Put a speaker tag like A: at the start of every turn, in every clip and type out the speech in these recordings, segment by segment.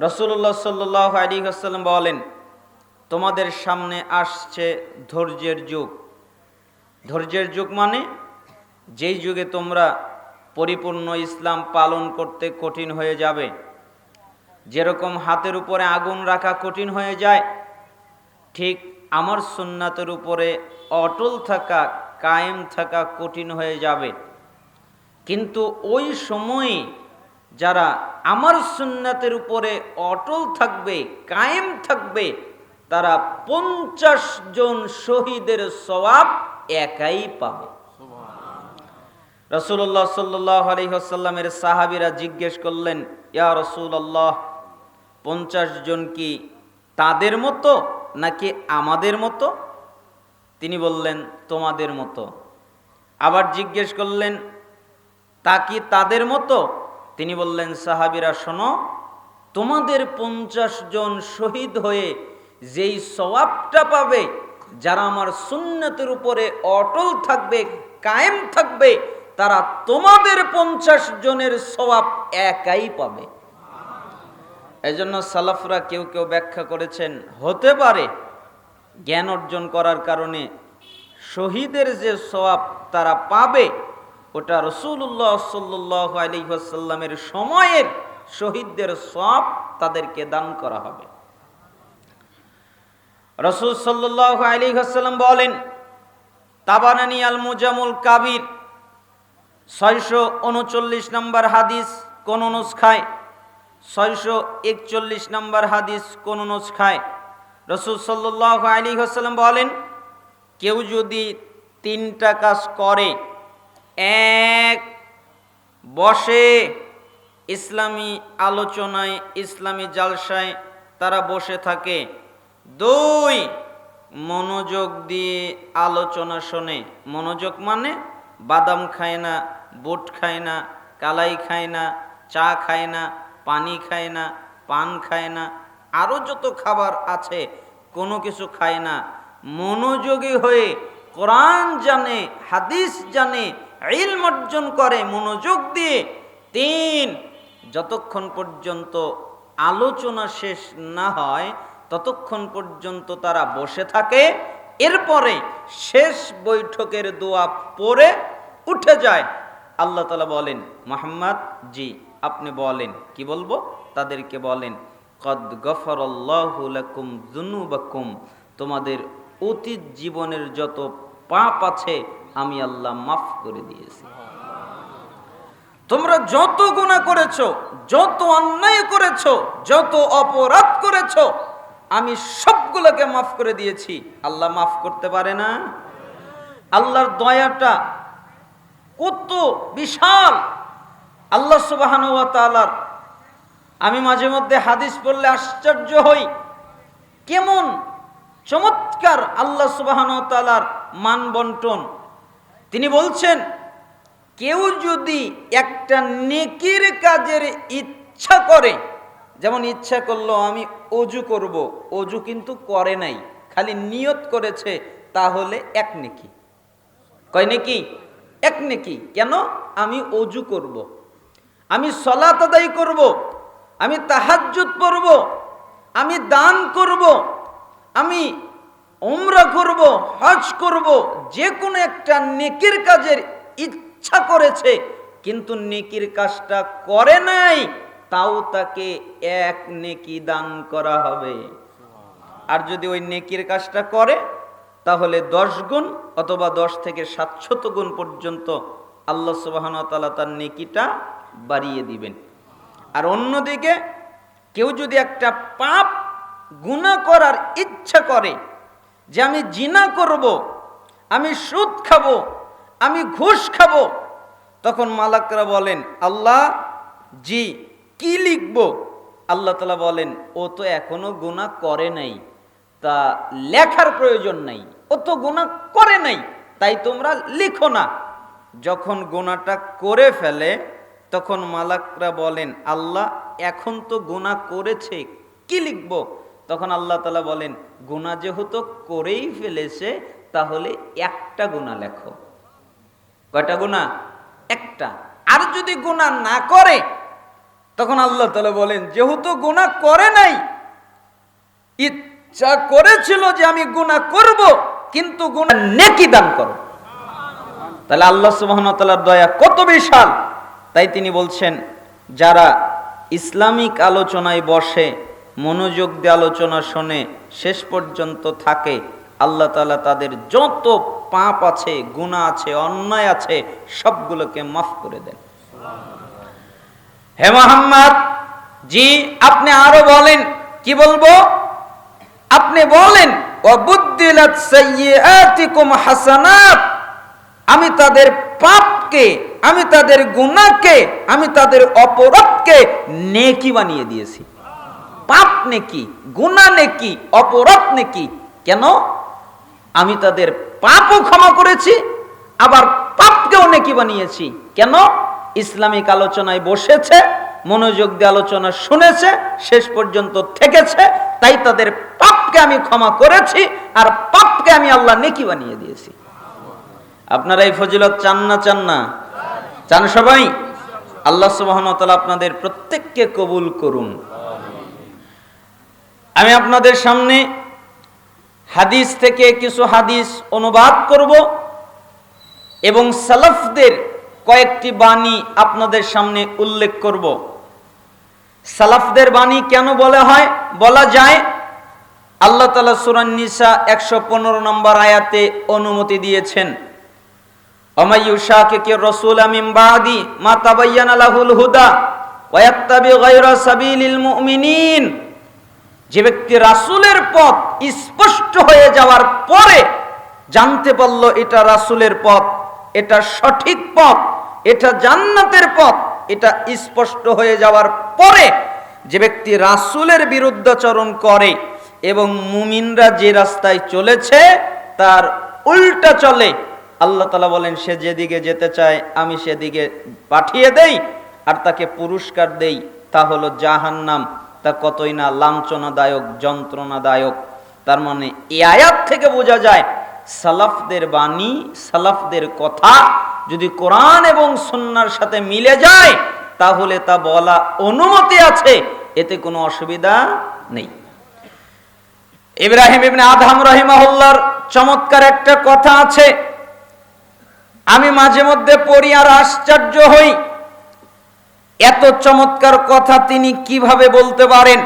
A: রাসূলুল্লাহ সাল্লাল্লাহু আলাইহি ওয়াসাল্লাম বলেন, তোমাদের সামনে আসছে ধৈর্যের যুগ। ধৈর্যের যুগ মানে যেই যুগে তোমরা পরিপূর্ণ ইসলাম পালন করতে কঠিন হয়ে যাবে। যেরকম হাতের উপরে আগুন রাখা কঠিন হয়ে যায়, ঠিক আমার সুন্নাতের উপরে অটল থাকা, কায়েম থাকা কঠিন হয়ে যাবে। কিন্তু ওই সময়ে যারা আমার সুন্নাতের উপরে অটল থাকবে, কায়েম থাকবে, তারা 50 জন শহীদের সওয়াব একাই পাবে। রাসূলুল্লাহ সাল্লাল্লাহু আলাইহি ওয়াসাল্লামের সাহাবীরা জিজ্ঞেস করলেন, ইয়া রাসূলুল্লাহ, 50 জন কি তাদের মতো নাকি আমাদের মতো? তিনি বললেন, তোমাদের মতো। আবার জিজ্ঞেস করলেন, তা কি তাদের মতো? তিনি বললেন, সাহাবীরা শোনো, তোমাদের 50 জন শহীদ হয়ে যেই সওয়াবটা পাবে, যারা আমার সুন্নতের উপরে অটল থাকবে, কায়েম থাকবে, তারা তোমাদের 50 জনের সওয়াব একাই পাবে। এজন্য সালাফরা কেউ কেউ ব্যাখ্যা করেছেন, হতে পারে জ্ঞান অর্জন করার কারণে শহীদের যে সওয়াব তারা পাবে, ওটা রাসূলুল্লাহ সাল্লাল্লাহু আলাইহি ওয়াসাল্লামের সময়ের শহীদদের সওয়াব তাদেরকে দান করা হবে। রাসূল সাল্লাল্লাহু আলাইহি ওয়াসাল্লাম বলেন, তাবারানী আল মুজামুল কাবির 639 নম্বর হাদিস কোন নুসখায়, 641 নম্বর হাদিস কোন নুসখায় রাসূল সাল্লাল্লাহু আলাইহি ওয়াসাল্লাম বলেন, কেউ যদি 3টা কাজ করে, এক, বসে ইসলামী আলোচনায়, ইসলামী জালসায় তারা বসে থাকে, 2, মনোযোগ দিয়ে আলোচনা শোনে। মনোযোগ মানে বাদাম খায় না, বুট খায় না, কালাই খায় না, চা খায় না, পানি খায় না, পান খায় না, আরও যত খাবার আছে কোনো কিছু খায় না। মনোযোগী হয়ে কোরআন জানে, হাদিস জানে, ইলম অর্জন করে মনোযোগ দিয়ে। 3, যতক্ষণ পর্যন্ত আলোচনা শেষ না হয় ততক্ষণ পর্যন্ত তারা বসে থাকে, এরপরে শেষ বৈঠকের দোয়া পড়ে উঠে যায়। আল্লাহ তাআলা বলেন, মুহাম্মদ জি আপনি বলেন। কি বলবো? তাদেরকে বলেন, কদ গফরাল্লাহু লাকুম যুনুবাকুম, তোমাদের অতীত জীবনের যত পাপ আছে আমি আল্লাহ মাফ করে দিয়েছি। তোমরা যত গুনাহ করেছো, যত অন্যায় করেছো, যত অপরাধ করেছো, আমি সবগুলোকে মাফ করে দিয়েছি। আল্লাহ মাফ করতে পারে না? আল্লাহর দয়াটা কত বিশাল! আল্লাহ সুবহানাহু ওয়া তাআলার, আমি মাঝে মধ্যে হাদিস পড়লে আশ্চর্য হই, কেমন চমৎকার আল্লাহ সুবহানাহু ওয়া তাআলার মান বন্টন। তিনি বলছেন, কেউ যদি একটা নেকির কাজের ইচ্ছা করে, যেমন ইচ্ছা করলো আমি অজু করব, অজু কিন্তু করে নাই, খালি নিয়ত করেছে, তাহলে 1 নেকি। কয় নেকি? 1 নেকি। কেন? আমি অজু করব, আমি সালাত আদায় করব, আমি তাহাজ্জুদ পড়ব, আমি দান করব, আমি উমরা করব, হজ করব, যে কোনো একটা নেকির কাজের ইচ্ছা করেছে, কিন্তু নেকির কাজটা করে নাই, তাও তাকে 1 নেকি দান করা হবে। আর যদি ওই নেকির কাজটা করে, তাহলে 10 গুণ অথবা 10 থেকে 700 গুণ পর্যন্ত আল্লাহ সুবহানাহু ওয়া তাআলা তার নেকিটা বাড়িয়ে দিবেন। আর অন্যদিকে কেউ যদি একটা পাপ গুনাহ করার ইচ্ছা করে, যে আমি জিনা করব, আমি সুদ খাবো, আমি ঘুষ খাবো, তখন মালাকরা বলেন, আল্লাহ জি কি লিখবো? আল্লাহ তাআলা বলেন, ও তো এখনো গুনাহ করে নাই, তা লেখার প্রয়োজন নাই, ও তো গুনাহ করে নাই, তাই তোমরা লিখো না। যখন গুনাহটা করে ফেলে তখন মালাকরা বলেন, আল্লাহ এখন তো গুনাহ করেছে, কি লিখবো? তখন আল্লাহ তাআলা বলেন, গুনাহ যেহেতু করেই ফেলেছে, তাহলে 1টা গুনাহ লেখো। কয়টা গুনাহ? 1টা। আর যদি গুনাহ না করে, তখন আল্লাহ তাআলা বলেন, যেহেতু গুনাহ করে নাই, ইচ্ছা করেছিল যে আমি গুনাহ করব, কিন্তু গুনাহ নেকি দান করো। তাহলে আল্লাহ সুবহানাহু ওয়া তাআলার দয়া কত বিশাল। তাই তিনি বলছেন, যারা ইসলামিক আলোচনায় বসে, মনোযোগ দিয়ে আলোচনা শোনে, শেষ পর্যন্ত থাকে, আল্লাহ তাআলা তাদের যত পাপ আছে, গুনাহ আছে, অন্যায় আছে, সবগুলোকে মাফ করে দেন। হে মুহাম্মদ, জি আপনি আরো বলেন। কি বলবো? আপনি বলেন, ওয়াবুদ্দিলাত সাইয়্যাতিকুম হাসানাত, আমি তাদের পাপকে, আমি তাদের গুনাহকে, আমি তাদের অপরাধকে নেকি বানিয়ে দিয়েছি। পাপ নেকি, গুনাহ নেকি, অপরাধ নেকি। কেন? আমি তাদের পাপও ক্ষমা করেছি, আবার পাপকেও নেকি বানিয়েছি। কেন? ইসলামিক আলোচনায় বসেছে, মনোযোগ দিয়ে আলোচনা শুনেছে, শেষ পর্যন্ত থেকেছে, তাই তাদের পাপকে আমি ক্ষমা করেছি, আর পাপকে আমি আল্লাহ নেকি বানিয়ে দিয়েছি। আপনারা এই ফজিলত চান না? চান না? চান সবাই? আল্লাহ সুবহানাহু ওয়া তাআলা আপনাদের প্রত্যেককে কবুল করুন। আমি আপনাদের সামনে হাদিস থেকে কিছু হাদিস অনুবাদ করব এবং সালাফদের কয়েকটি বাণী আপনাদের সামনে উল্লেখ করব। সালাফদের বাণী কেন বলা যায়? আল্লাহ তাআলা সূরা নিসা 115 নম্বর আয়াতে অনুমতি দিয়েছেন, ওমাইয়ুশাকিকির রাসূলা মিন বাদি মা তাবায়্যানা লাহুল হুদা ওয়া ইয়াত্তাবি গায়রা সাবিলিল মুমিনিন। যে ব্যক্তি রাসূলের পথ স্পষ্ট হয়ে যাওয়ার পরে জানতে পারল এটা রাসূলের পথ, এটা সঠিক পথ, এটা জান্নাতের পথ, এটা স্পষ্ট হয়ে যাওয়ার পরে যে ব্যক্তি রাসূলের বিরুদ্ধাচরণ করে এবং মুমিনরা যে রাস্তায় চলেছে তার উল্টা চলে, আল্লাহ তাআলা বলেন সে যেদিকে যেতে চায় আমি সেদিকে পাঠিয়ে দেই আর তাকে পুরস্কার দেই, তা হলো জাহান্নাম। তা কতই না লাঞ্ছনাদায়ক, যন্ত্রণাদায়ক। তার মানে এই আয়াত থেকে বোঝা যায় সালাফদের বাণী, সালাফদের কথা যদি কোরআন এবং সুন্নাহর সাথে মিলে যায় তাহলে তা বলা অনুমতি আছে, এতে কোনো অসুবিধা নেই। ইব্রাহিম ইবনে আদহাম রাহিমাহুল্লাহর চমৎকার একটা কথা আছে, আমি মাঝে মধ্যে পড়ি আর আশ্চর্য হই, এত চমৎকার কথা তিনি কিভাবে বলতে পারেন।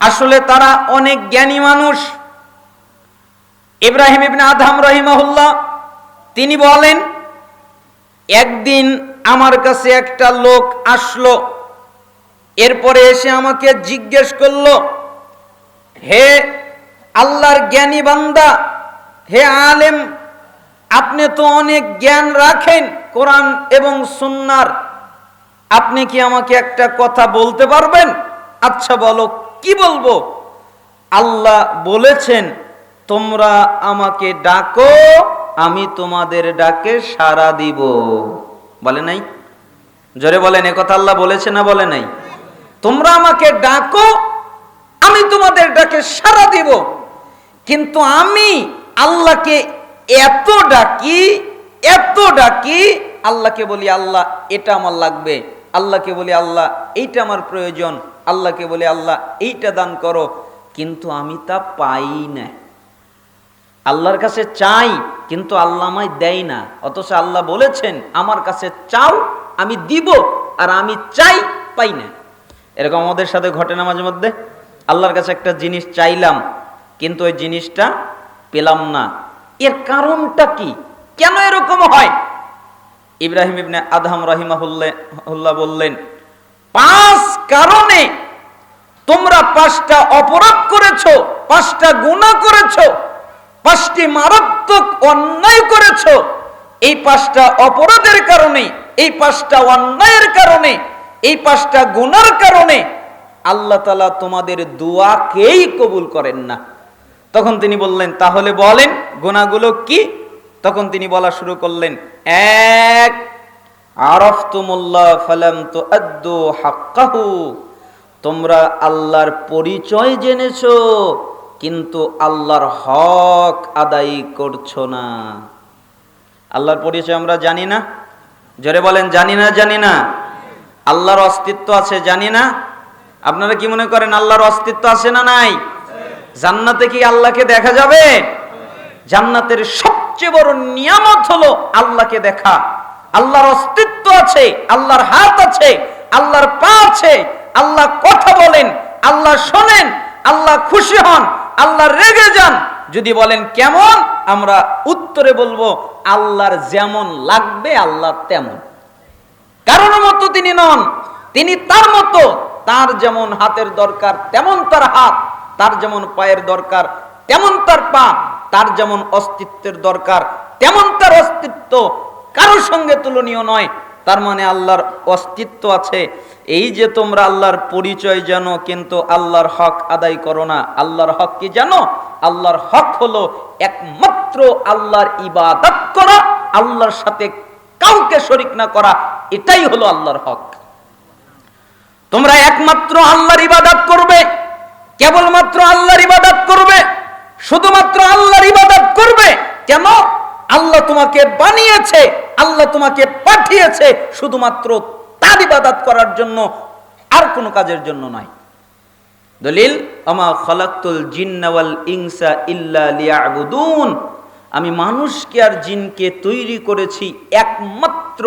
A: আসলে তারা অনেক জ্ঞানী মানুষ। ইব্রাহিম ইবনে আদহাম রাহিমাহুল্লাহ তিনি বলেন, একদিন আমার কাছে একটা লোক আসলো, এরপরে এসে আমাকে জিজ্ঞেস করলো, হে আল্লাহর জ্ঞানী বান্দা, হে আলেম, আপনি তো অনেক জ্ঞান রাখেন কোরআন এবং সুন্নাহর, আপনি কি আমাকে একটা কথা বলতে পারবেন? আচ্ছা বলো, কি বলবো? আল্লাহ বলেছেন তোমরা আমাকে ডাকো, আমি তোমাদের ডাকে সাড়া দিব। বলে নাই? জোরে বলেন, এ কথা আল্লাহ বলেছে না বলে নাই? তোমরা আমাকে ডাকো, আমি তোমাদের ডাকে সাড়া দিব। কিন্তু আমি আল্লাহকে এত ডাকি, আল্লাহকে বলি আল্লাহ এটা আমার লাগবে, আল্লাহকে বলি আল্লাহ এইটা আমার প্রয়োজন, আল্লাহকে বলি আল্লাহ এইটা দান করো, কিন্তু আমি তা পাই না। আল্লাহর কাছে চাই কিন্তু আল্লাহ আমায় দেয় না, অথচ আল্লাহ বলেছেন আমার কাছে চাও আমি দিব, আর আমি চাই পাই না। এরকম আমাদের সাথে ঘটে না মাঝে মধ্যে? আল্লাহর কাছে একটা জিনিস চাইলাম কিন্তু ওই জিনিসটা পেলাম না, এর কারণটা কি? কেন এরকম হয়? ইব্রাহিম ইবনে আদহাম রাহিমাহুল্লাহ বললেন, 5 কারণে তোমরা 5টা অপরাধ করেছো, 5টা গুনাহ করেছো, 5টি মারাত্মক অন্যায় করেছো। এই 5টা অপরাধের কারণে, এই 5টা অন্যায়ের কারণে, এই 5টা গুনার কারণে আল্লাহ তাআলা তোমাদের দোয়াকেই কবুল করেন না। তখন তিনি বললেন, তাহলে বলেন গুনাহগুলো কি? তখন তিনি বলা শুরু করলেন, 1, আরাফতুমুল্লাহ ফালাম তুআদ্দু হাক্কাহু, তোমরা আল্লাহর পরিচয় জেনেছো কিন্তু আল্লাহর হক আদায় করছো না। আল্লাহর পরিচয় আমরা জানি না? জোরে বলেন, জানি না? আল্লাহর অস্তিত্ব আছে জানি না? আপনারা কি মনে করেন আল্লাহর অস্তিত্ব আছে না নাই? জান্নাতে কি আল্লাহকে দেখা যাবে? জান্নাতের সবচেয়ে বড় নিয়ামত হলো আল্লাহকে দেখা। আল্লাহর অস্তিত্ব আছে, আল্লাহর হাত আছে, আল্লাহর পা আছে, আল্লাহ কথা বলেন, আল্লাহ শোনেন, আল্লাহ খুশি হন, আল্লাহ রেগে যান। যদি বলেন কেমন, আমরা উত্তরে বলবো আল্লাহর যেমন লাগবে আল্লাহ তেমন। কারোর মতো তিনি নন, তিনি তার মতো। তার যেমন হাতের দরকার তেমন তার হাত, তার যেমন পায়ের দরকার তেমন তার পা, তার যেমন অস্তিত্বের দরকার তেমন তার অস্তিত্ব কারোর সঙ্গে তুলনীয় নয়। তার মানে আল্লাহর অস্তিত্ব আছে। এই যে তোমরা আল্লাহর পরিচয় জানো কিন্তু আল্লাহর হক আদায় করো না। আল্লাহর হক কি জানো? আল্লাহর হক হলো একমাত্র আল্লাহর ইবাদত করা, আল্লাহর সাথে কাউকে শরীক না করা। এটাই হলো আল্লাহর হক। তোমরা একমাত্র আল্লাহর ইবাদত করবে, কেবলমাত্র আল্লাহর ইবাদত করবে, শুধুমাত্র আল্লাহর ইবাদত করবে। কেন? আল্লাহ তোমাকে বানিয়েছে, আল্লাহ তোমাকে পাঠিয়েছে শুধুমাত্র তার ইবাদত করার জন্য, আর কোনো কাজের জন্য নয়। দলিল, আমা খালাকতুল জিন্না ওয়াল ইনসা ইল্লা লিয়াবুদুন। আমি মানুষকে আর জিনকে তৈরি করেছি একমাত্র,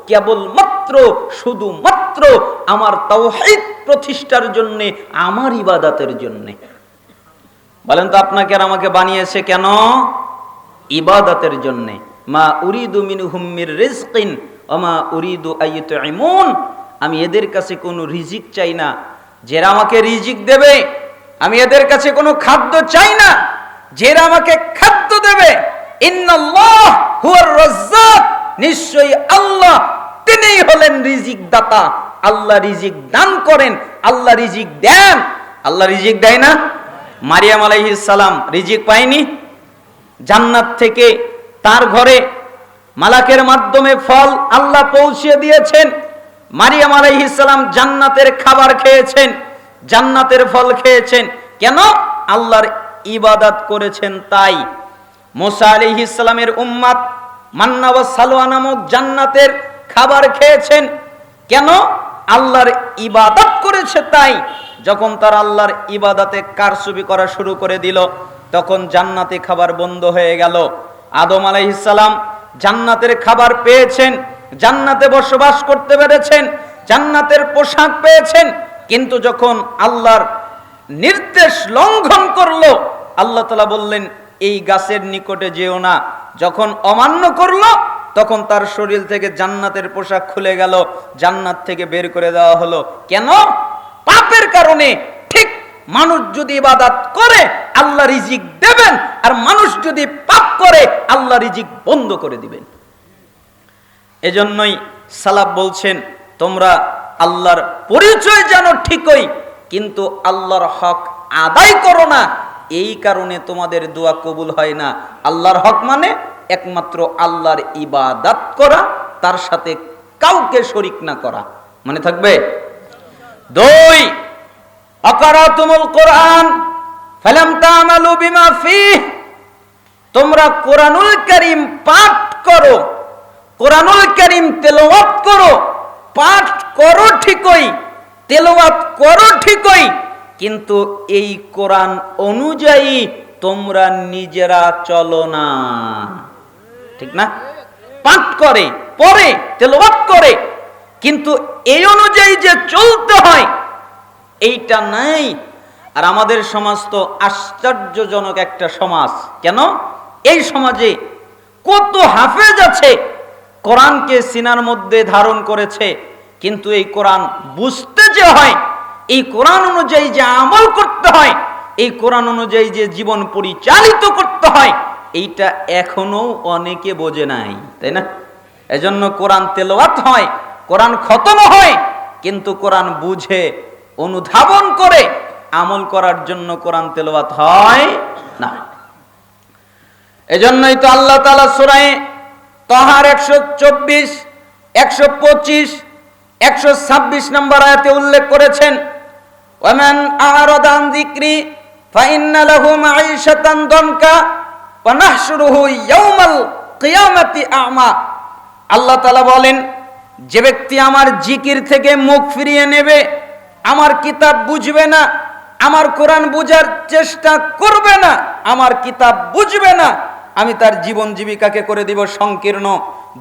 A: কেবলমাত্র, শুধুমাত্র আমার তাওহীদ প্রতিষ্ঠার জন্য, আমার ইবাদতের জন্য। বলেন তো আপনাকে আর আমাকে বানিয়েছে কেন? ইবাদতের জন্য। মা উরিদু মিনহুম মির রিজকিন ওয়া মা উরিদু আইয়ুতঈমুন। আমি এদের কাছে কোনো রিজিক চাই না, যারা আমাকে রিজিক দেবে। আমি এদের কাছে কোনো খাদ্য চাই না, যারা আমাকে খাদ্য দেবে। ইন্নাল্লাহ হুয়ার রাজ্জাক, নিশ্চয়ই আল্লাহ তিনিই হলেন রিজিক দাতা। আল্লাহ রিজিক দান করেন, আল্লাহ রিজিক দেন। আল্লাহ রিজিক দেয় না? মারিয়াম আলাইহিস সালাম রিজিক পায়নি? জান্নাত থেকে তার ঘরে মালাকের মাধ্যমে ফল আল্লাহ পৌঁছে দিয়েছেন। মারিয়াম আলাইহিস সালাম জান্নাতের খাবার খেয়েছেন, জান্নাতের ফল খেয়েছেন। কেন? আল্লাহর ইবাদত করেছেন তাই। মুসা আলাইহিস সালামের উম্মত মান্না ওয়া সালওয়া নামক জান্নাতের খাবার খেয়েছেন। কেন? আল্লাহর ইবাদত করেছে তাই। যখন তার আল্লাহর ইবাদতে কারসুবি করা শুরু করে দিল, তখন জান্নাতে খাবার বন্ধ হয়ে গেল। আদম আলাইহিস সালাম জান্নাতের খাবার পেয়েছেন, জান্নাতে বসবাস করতে পেরেছেন, জান্নাতের পোশাক পেয়েছেন। কিন্তু যখন আল্লাহর নির্দেশ লঙ্ঘন করলো, আল্লাহ তাআলা বললেন এই গাছের নিকটে যেও না। যখন অমান্য করলো, তখন তার শরীর থেকে জান্নাতের পোশাক খুলে গেল, জান্নাত থেকে বের করে দেওয়া হলো। কেন? পাপের কারণে। ঠিক মানুষ যদি ইবাদত করে আল্লাহ রিজিক দেবেন, আর মানুষ যদি পাপ করে আল্লাহ রিজিক বন্ধ করে দিবেন। এজন্যই সালাফ বলছেন তোমরা আল্লাহর পরিচয় জানো ঠিকই, কিন্তু আল্লাহর হক আদায় করো না। এই কারণে তোমাদের দোয়া কবুল হয় না। আল্লাহর হক মানে একমাত্র আল্লাহর ইবাদত করা, তার সাথে কাউকে শরীক না করা। মনে থাকবে? 2, আকারাতুমুল কোরআন ফালাম তা'মালু বিমা ফীহ। তোমরা কোরআনুল কারীম পাঠ করো, কোরআনুল কারীম তেলাওয়াত করো, পাঠ করো ঠিকই, তেলাওয়াত করো ঠিকই, কিন্তু এই কোরআন অনুযায়ী তোমরা নিজেরা চলো না। ঠিক না? পাঠ করে, পড়ে, তেলাওয়াত করে, কিন্তু এই অনুযায়ী যে চলতে হয় এইটা নাই। আর আমাদের সমাজ তো আশ্চর্যজনক একটা সমাজ। কেন? এই সমাজে কত হাফেজ আছে, কোরআনকে সিনার মধ্যে ধারণ করেছে, কিন্তু এই কোরআন বুঝতে যে হয়, এই কোরআন অনুযায়ী যে আমল করতে হয়, এই কোরআন অনুযায়ী যে জীবন পরিচালিত করতে হয়, এইটা এখনো অনেকে বোঝে নাই, তাই না? এজন্য কোরআন তেলাওয়াত হয়, কোরআন খতম হয়, কিন্তু কোরআন বুঝে অনুধাবন করে আমল করার জন্য কোরআন তেলাওয়াত হয় না। এজন্যই তো আল্লাহ তাআলা সূরা তাহার 124, 125, 126 নম্বর আয়াতে উল্লেখ করেছেন, ওয়ামান আ'রাদা আন যিকরি ফাইন্না লাহু মাঈশাতান দানকা ওয়া নাহশুরুহু ইয়াওমাল কিয়ামাতি আ'মা। আল্লাহ তাআলা বলেন, যে ব্যক্তি আমার জিকির থেকে মুখ ফিরিয়ে নেবে, আমার কিতাব বুঝবে না, আমার কোরআন বুঝার চেষ্টা করবে না, আমার কিতাব বুঝবে না, আমি তার জীবন জীবিকাকে করে দিব সংকীর্ণ।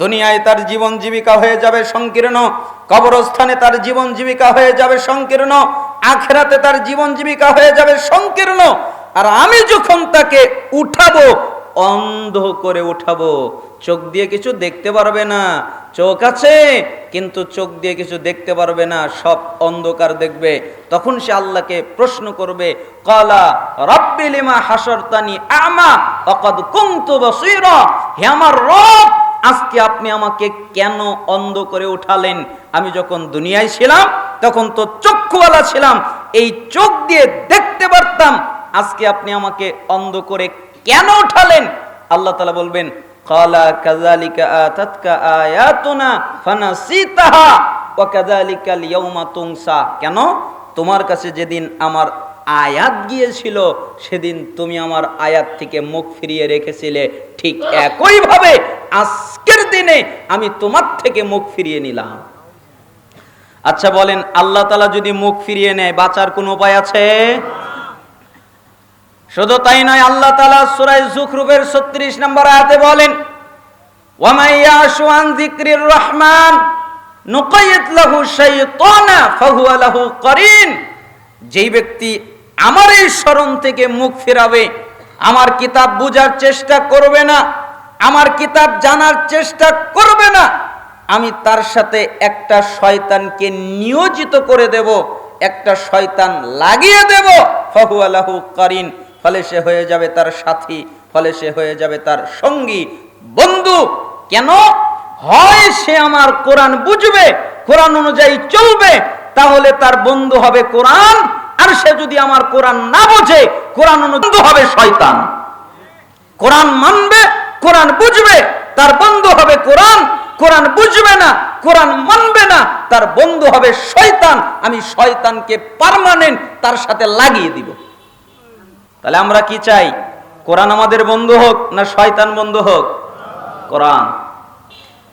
A: দুনিয়ায় তার জীবন জীবিকা হয়ে যাবে সংকীর্ণ, কবরস্থানে তার জীবন জীবিকা হয়ে যাবে সংকীর্ণ, আখিরাতে তার জীবন জীবিকা হয়ে যাবে সংকীর্ণ। আর আমি যখন তাকে উঠাবো, অন্ধ করে উঠাবো, চোখ দিয়ে কিছু দেখতে পারবে না, চোখ আছে কিন্তু চোখ দিয়ে কিছু দেখতে পারবে না, সব অন্ধকার দেখবে। তখন সে আল্লাহকে প্রশ্ন করবে, ক্বালা রাব্বি লিমা হাশারতানি আ'মা ওয়া ক্বাদ কুনতু বাসীরা, হে আমার রব, আজকে আপনি আমাকে কেন অন্ধ করে উঠালেন? আমি যখন দুনিয়ায় ছিলাম তখন তো চক্ষুওয়ালা ছিলাম, এই চোখ দিয়ে দেখতে পারতাম, আজকে আপনি আমাকে অন্ধ করে কেন উঠালেন? আল্লাহ তাআলা বলবেন, ক্বালা কাযালিকা আতাতকা আয়াতুনা ফানাসিতাহা ওয়া কাযালিকাল ইয়াউমা তুনসা। কেন? তোমার কাছে যেদিন আমার আয়াত গিয়েছিল সেদিন তুমি আমার আয়াত থেকে মুখ ফিরিয়ে রেখেছিলে, ঠিক একই ভাবে আজকের দিনে আমি তোমার থেকে মুখ ফিরিয়ে নিলাম। আচ্ছা বলেন, আল্লাহ তাআলা যদি মুখ ফিরিয়ে নেয় বাঁচার কোনো উপায় আছে? শুধু তাই নয়, আল্লাহ তাআলা সূরা যুখরুফের ৩৬ নম্বর আয়াতে বলেন, ওয়া মান ইয়াশু আন যিকরির রহমান নুকাইয়িদ লাহু শাইতানা ফাহুয়া লাহু করিন। যেই ব্যক্তি আমার এই স্মরণ থেকে মুখ ফেরাবে, আমার কিতাব বুঝার চেষ্টা করবে না, আমার কিতাব জানার চেষ্টা করবে না, আমি তার সাথে একটা শয়তানকে নিয়োজিত করে দেব, একটা শয়তান লাগিয়ে দেব, ফাহুয়া লাহু করিন, ফলে সে হয়ে যাবে তার সাথী, ফলে সে হয়ে যাবে তার সঙ্গী, বন্ধু। কেন? হয় সে আমার কোরআন বুঝবে, কোরআন অনুযায়ী চলবে, তাহলে তার বন্ধু হবে কোরআন, আর সে যদি আমার কোরআন না বোঝে, কোরআন অনুযায়ী হবে শয়তান। কোরআন মানবে, কোরআন বুঝবে, তার বন্ধু হবে কোরআন, কোরআন বুঝবে না, কোরআন মানবে না, তার বন্ধু হবে শয়তান। আমি শয়তানকে পার্মানেন্ট তার সাথে লাগিয়ে দিব। তাহলে আমরা কি চাই? কোরআন আমাদের বন্ধু হোক না শয়তান বন্ধু হোক? কোরআন।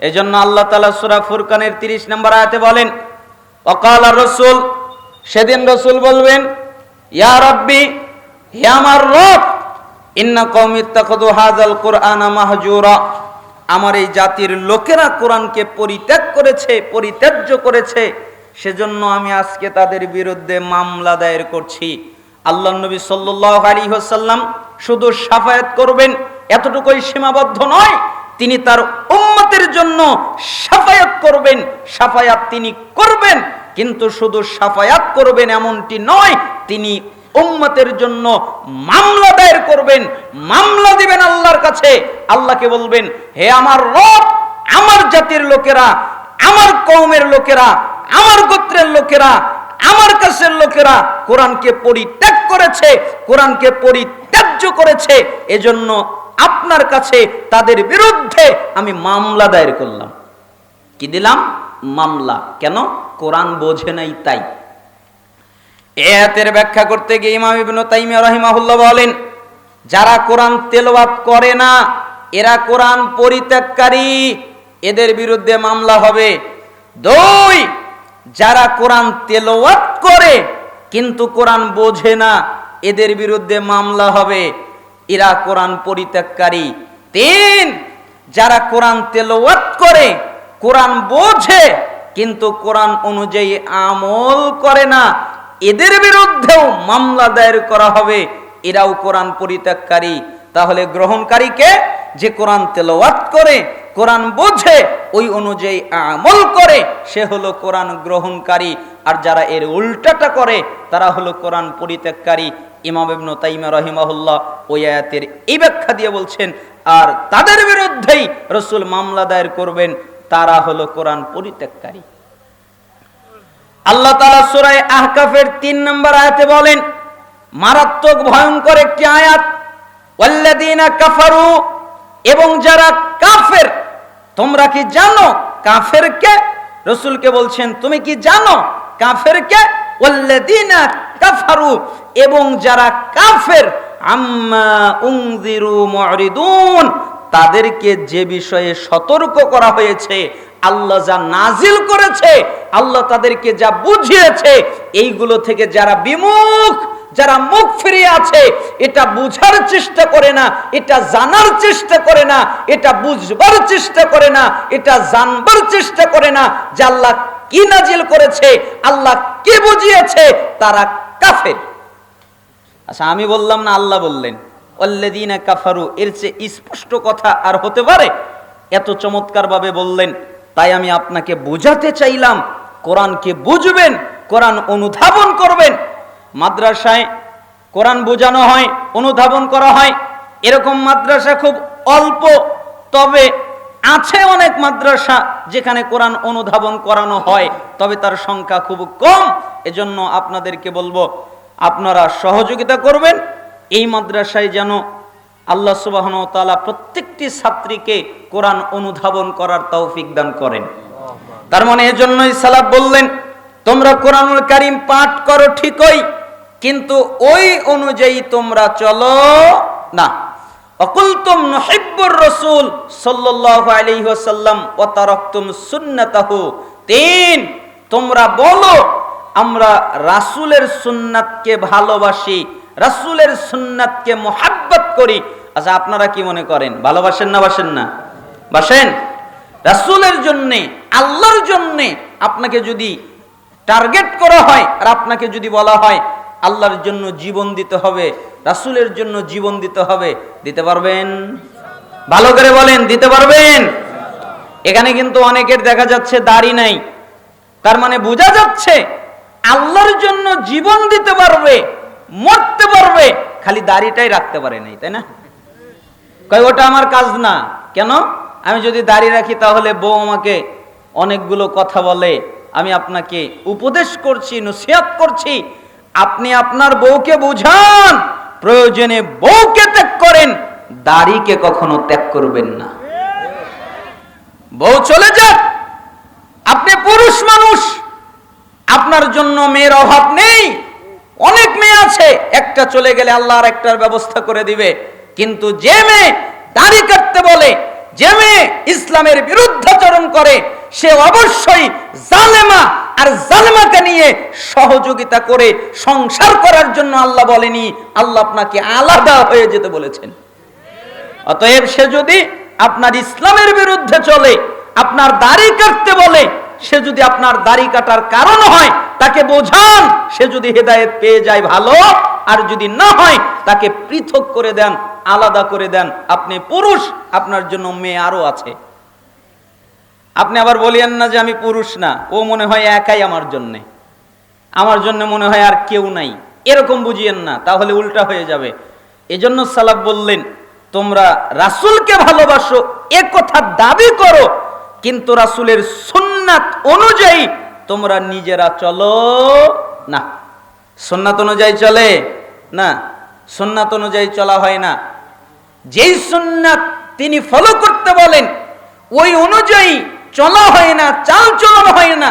A: এজন্য আল্লাহ তাআলা সূরা ফুরকানের ৩০ নম্বর আয়াতে বলেন, ওয়াকালা রাসূল, সেদিন রাসূল বলবেন, ইয়া রাব্বি, হে আমার রব, ইন্না কওমি ইত্তাখাযু হাযাল কুরআনা মাহজুরা, আমার এই জাতির লোকেরা কোরআনকে পরিত্যাগ করেছে, পরিত্যাজ্য করেছে, সেজন্য আমি আজকে তাদের বিরুদ্ধে মামলা দায়ের করছি। আল্লাহর নবী সাল্লাল্লাহু আলাইহি ওয়াসাল্লাম শুধু শাফায়াত করবেন এতটুকুই সীমাবদ্ধ নয়, তিনি তার উম্মতের জন্য শাফায়াত করবেন। শাফায়াত তিনি করবেন, কিন্তু শুধু শাফায়াত করবেন এমনটি নয়, তিনি উম্মতের জন্য মামলা দায়ের করবেন, মামলা দিবেন আল্লাহর কাছে। আল্লাহকে বলবেন, হে আমার রব, আমার জাতির লোকেরা, আমার কওমের লোকেরা, আমার গোত্রের লোকেরা, আমার কাছের লোকেরা কোরআনকে পরিত্যাগ করেছে, কোরআনকে পরিত্যাজ্য করেছে, এজন্য আপনার কাছে তাদের বিরুদ্ধে আমি মামলা দায়ের করলাম। কি দিলাম? মামলা। কেন? কোরআন বোঝে নাই তাই। এই আয়াতের ব্যাখ্যা করতে গিয়ে ইমাম ইবনে তাইমিয়া রাহিমাহুল্লাহ বলেন, যারা কোরআন তেলাওয়াত করে না, এরা কোরআন পরিত্যাগকারী, এদের বিরুদ্ধে মামলা হবে। ২, যারা কোরআন তেলাওয়াত করে কিন্তু কোরআন বোঝে না, এদের বিরুদ্ধে মামলা হবে, এরা কোরআন পরিত্যাগকারী। ৩, যারা কোরআন তেলাওয়াত করে, কোরআন বোঝে কিন্তু কোরআন অনুযায়ী আমল করে না, এদের বিরুদ্ধেও মামলা দায়ের করা হবে, এরাও কোরআন পরিত্যাগকারী। তাহলে গ্রহণকারীকে, যে কোরআন তেলাওয়াত করে, কোরআন বোঝে, ওই অনুযায়ী আমল করে, সে হলো কোরআন গ্রহণকারী। আর যারা এর উল্টাটা করে তারা হলো কোরআন পরিত্যাগকারী। ইমাম ইবনে তাইমিয়া রাহিমাহুল্লাহ ওই আয়াতের এই ব্যাখ্যা দিয়ে বলছেন, আর তাদের বিরুদ্ধেই রাসূল মামলা দায়ের করবেন, তারা হলো কোরআন পরিত্যাগকারী। আল্লাহ তাআলা সূরা আহকাফের ৩ নম্বর আয়াতে বলেন, মারাত্মক ভয়ঙ্কর একটি আয়াত, ওয়াল্লাযীনা কাফারু, এবং যারা কাফের। তোমরা কি জানো কাফের কে? রাসূলকে বলছেন, তুমি কি জানো কাফের কে? ওয়াল্লাযীনা কাফারু, এবং যারা কাফের, আম্মা উনজিরু মুরিদুন, তাদেরকে যে বিষয়ে সতর্ক করা হয়েছে আল্লাহ যা নাজিল করেছে, আল্লাহ তাদেরকে যা বুঝিয়েছে, এইগুলো থেকে যারা বিমুখ, যারা মুখ ফিরিয়ে আছে, এটা বুঝার চেষ্টা করে না, এটা জানার চেষ্টা করে না, এটা বুঝবার চেষ্টা করে না, এটা জানবার চেষ্টা করে না যে আল্লাহ কি নাজিল করেছে, আল্লাহ কি বুঝিয়েছে, তারা কাফের। আচ্ছা, আমি বললাম না আল্লাহ বললেন আল্লাযীনা কাফারু, এর চেয়ে স্পষ্ট কথা আর হতে পারে? এত চমৎকার ভাবে বললেন, তাই আমি আপনাকে বোঝাতে চাইলাম কোরআনকে বুঝবেন, কোরআন অনুধাবন করবেন। মাদ্রাসায় কোরআন বোঝানো হয়, অনুধাবন করা হয়, এরকম মাদ্রাসা খুব অল্প, তবে আছে অনেক মাদ্রাসা যেখানে কোরআন অনুধাবন করানো হয়, তবে তার সংখ্যা খুব কম। এজন্য আপনাদেরকে বলবো আপনারা সহযোগিতা করবেন এই মাদ্রাসায় যেন আল্লাহ সুবহানাহু ওয়া তাআলা প্রত্যেকটি ছাত্রীকে কোরআন অনুধাবন করার তৌফিক দান করেন। তার মানে এজন্যই সালাফ বললেন তোমরা কোরআনুল কারীম পাঠ করো ঠিকই, কিন্তু ওই অনুযায়ী তোমরা চলো না। অকুলতুম নুহিব্বুর রাসূল সাল্লাল্লাহু আলাইহি ওয়াসাল্লাম ওয়া তারাকতুম সুন্নাতাহু। ৩, তোমরা বলো আমরা রাসূলের সুন্নাতকে ভালোবাসি, রাসূলের সুন্নাতকে মুহাব্বত করি। আচ্ছা, আপনারা কি মনে করেন ভালোবাসেন না বাসেন না? বাসেন। রাসূলের জন্য, আল্লাহর জন্য আপনাকে যদি টার্গেট করা হয় আর আপনাকে যদি বলা হয় আল্লাহর জন্য জীবন দিতে হবে, রাসূলের জন্য জীবন দিতে হবে, দিতে পারবেন? ভালো করে বলেন, দিতে পারবেন? এখানে কিন্তু অনেকের দেখা যাচ্ছে দাড়ি নাই, তার মানে বোঝা যাচ্ছে আল্লাহর জন্য জীবন দিতে পারবে, মরতে পারবে, খালি দাড়িটাই রাখতে পারে নাই, তাই না? কই ওটা আমার কাজ না। কেন? আমি যদি দাড়ি রাখি তাহলে বউ আমাকে অনেকগুলো কথা বলে, আমি আপনাকে উপদেশ করছি, নসিহত করছি, আপনি আপনার বউকে বুঝান, প্রয়োজনে বউকে ত্যাগ করেন, দাড়িকে কখনো ত্যাগ করবেন না। বউ চলে যাক, আপনি পুরুষ মানুষ, আপনার জন্য মেয়ের অভাব নেই, অনেক মেয়ে আছে, একটা চলে গেলে আল্লাহ আর একটার ব্যবস্থা করে দিবে। কিন্তু যে মেয়ে দাড়ি কাটতে বলে, যে মেয়ে ইসলামের বিরুদ্ধাচরণ করে, সে অবশ্যই জালেমা, আর জালেমাকে নিয়ে সহযোগিতা করে সংসার করার জন্য আল্লাহ বলেনি, আল্লাহ আপনাকে আলাদা হয়ে যেতে বলেছেন। অতএব সে যদি আপনার ইসলামের বিরুদ্ধে চলে, আপনার দাড়ি কাটতে বলে, সে যদি আপনার দাড়ি কাটার কারণ হয় তাকে বোঝান, সে যদি হেদায়েত পেয়ে যায় ভালো, আর যদি না হয় তাকে পৃথক করে দেন, আলাদা করে দেন। আপনি পুরুষ, আপনার জন্য মেয়ে আরো আছে। আপনি আবার বলিয়েন না যে আমি পুরুষ না, ও মনে হয় একাই আমার জন্য মনে হয় আর কেউ নাই, এরকম বুঝিয়েন না, তাহলে উল্টা হয়ে যাবে। এজন্য সালাফ বললেন তোমরা রাসূলকে ভালোবাসো এ কথা দাবি করো, কিন্তু রাসূলের সুন্নাত অনুযায়ী তোমরা নিজেরা চলো না। সুন্নাত অনুযায়ী চলে না, সুন্নাত অনুযায়ী চলা হয় না। যেই সুন্নাত তিনি ফলো করতে বলেন ওই অনুযায়ী চলা হয় না, চাল চলন হয় না,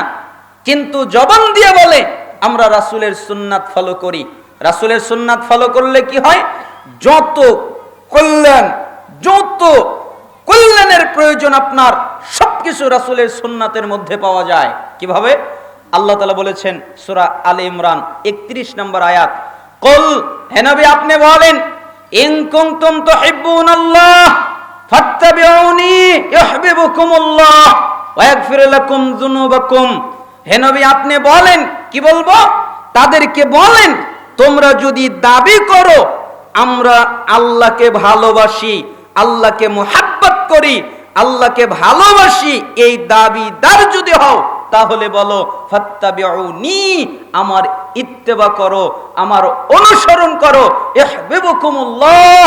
A: কিন্তু জবান দিয়ে বলে আমরা রাসূলের সুন্নাত ফলো করি। রাসূলের সুন্নাত ফলো করলে কি হয়? যত কল্যাণের প্রয়োজন আপনার সবকিছু রাসূলের সুন্নাতের মধ্যে পাওয়া যায়। কিভাবে? আল্লাহ তাআলা বলেছেন সূরা আলে ইমরান 31 নম্বর আয়াত, কুল, হে নবী আপনি বলেন, ইন কুনতুম তুহিব্বুনাল্লাহ ফাত্তাবিউনি ইউহিব্বুকুমুল্লাহ ওয়া ইয়াগফির লাকুম যুনুবাকুম। হে নবী আপনি বলেন, কি বলবো? তাদেরকে বলেন তোমরা যদি দাবি করো আমরা আল্লাহকে ভালোবাসি, আল্লাহকে মুহাব্বত করি, আল্লাহকে ভালোবাসি, এই দাবিদার যদি হও তাহলে বলো ফাত্তাবিউনি, আমার ইত্তেবা করো, আমার অনুসরণ করো, ইউহিব্বুকুমুল্লাহ,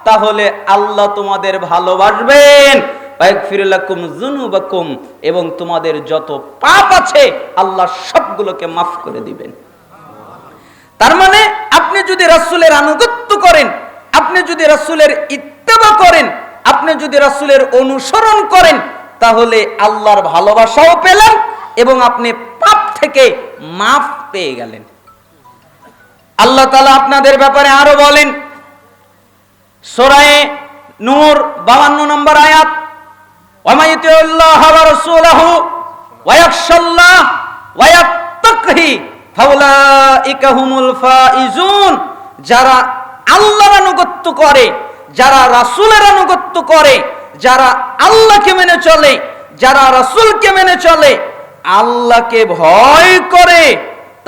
A: তাহলে আল্লাহ তোমাদের ভালোবাসবেন, ওয়াগফির লাকুম যুনুবাকুম, এবং তোমাদের যত পাপ আছে আল্লাহ সবগুলোকে মাফ করে দিবেন। তার মানে আপনি যদি রাসূলের আনুগত্য করেন, আপনি যদি রাসূলের ইত্তেবা করেন, আপনি যদি রাসূলের অনুসরণ করেন, তাহলে আল্লাহর ভালোবাসাও পেলেন এবং আপনি পাপ থেকে মাফ পেয়ে গেলেন। আল্লাহ তাআলা আপনাদের ব্যাপারে আরো বলেন সূরা নূর 52 নম্বর আয়াত, ওয়া মা ইউতিউল্লাহ ওয়া রাসূলাহু ওয়া ইয়াখশাল্লাহ ওয়া ইয়াত্তাকি ফাউলাইকা হুমুল ফাইজুন। যারা আল্লাহর আনুগত্য করে, যারা রাসূলের আনুগত্য করে, যারা আল্লাহকে মেনে চলে, যারা রাসূলকে মেনে চলে, আল্লাহকে ভয় করে,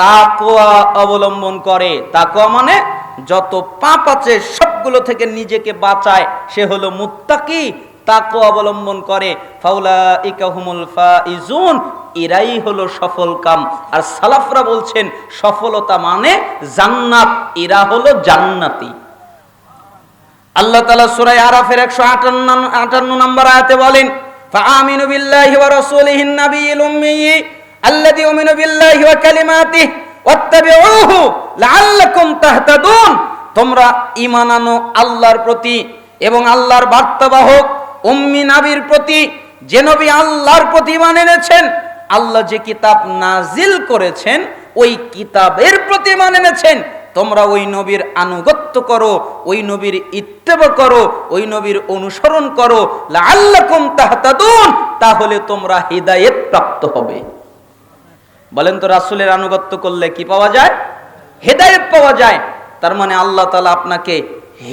A: তাকওয়া অবলম্বন করে। তাকওয়া মানে যত পাপ আছে সবগুলো থেকে নিজেকে বাঁচায়, সে হলো মুত্তাকি। তাকওয়া অবলম্বন করে, ফাউলাইকা হুমুল ফাইজুন, এরাই হলো সফল কাম। আর সালাফরা বলছেন সফলতা মানে জান্নাত, এরা হলো জান্নাতি। আল্লাহ তাআলা সূরা আরাফের 158 নম্বর আয়াতে বলেন, ফাআমিনু বিল্লাহি ওয়া রাসূলিহিন নাবিয়্যিল উম্মি আল্লাযী ইউমিনু বিল্লাহি ওয়া কালিমাতিহি ওয়াত্তাবিউহু লাআল্লাকুম তাহতাদুন। তোমরা ঈমান আনো আল্লাহর প্রতি এবং আল্লাহর বার্তাবাহক উম্মি নবীর প্রতি, যে নবী আল্লাহর প্রতি ঈমান এনেছেন, আল্লাহ যে কিতাব নাজিল করেছেন ওই কিতাবের প্রতি ঈমান এনেছেন। তোমরা ওই নবীর আনুগত্য করো, ওই নবীর ইত্তেবা করো, ওই নবীর অনুসরণ করো, লাআল্লাকুম তাহতাদুন, তাহলে তোমরা হিদায়াত প্রাপ্ত হবে। বলেন তো রাসূলের আনুগত্য করলে কি পাওয়া যায়? হিদায়াত পাওয়া যায়। তার মানে আল্লাহ তাআলা আপনাকে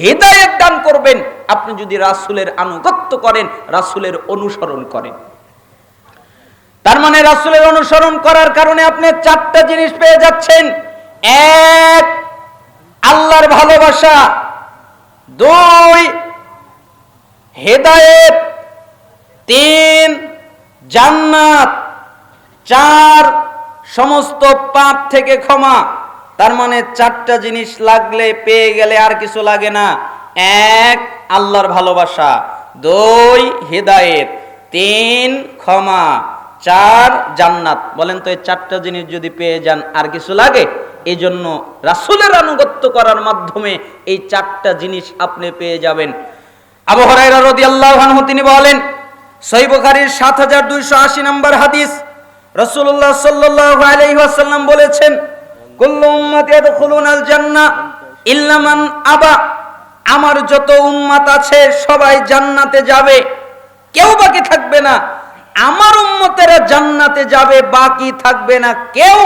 A: হিদায়াত দান করবেন আপনি যদি রাসূলের আনুগত্য করেন, রাসূলের অনুসরণ করেন। তার মানে রাসূলের অনুসরণ করার কারণে আপনি চারটা জিনিস পেয়ে যাচ্ছেন। এক, আল্লাহর ভালোবাসা। দুই, হেদায়েত। তিন, জান্নাত। চার, সমস্ত পাপ থেকে ক্ষমা। তার মানে চারটা জিনিস লাগলে পেয়ে গেলে আর কিছু লাগে না। এক, আল্লাহর ভালোবাসা। দুই, হেদায়েত। তিন, ক্ষমা। চার, জান্নাত। বলেন তো এই চারটা জিনিস যদি পেয়ে যান আর কিছু লাগে? এই জন্য রাসূলের আনুগত্য করার মাধ্যমে এই চারটা জিনিস আপনি পেয়ে যাবেন। আবু হুরায়রা রাদিয়াল্লাহু আনহু তিনি বলেন, সহিহ বুখারীর 7280 নম্বর হাদিস, রাসূলুল্লাহ সাল্লাল্লাহু আলাইহি ওয়াসাল্লাম বলেছেন, কুল্লু উম্মতি ইয়াদখুলুনাল জান্নাহ ইল্লা মান আবা। আমার যত উম্মত আছে সবাই জান্নাতে যাবে, কেউ বাকি থাকবে না। আমার উম্মতেরা জান্নাতে যাবে, বাকি থাকবে না কেউ।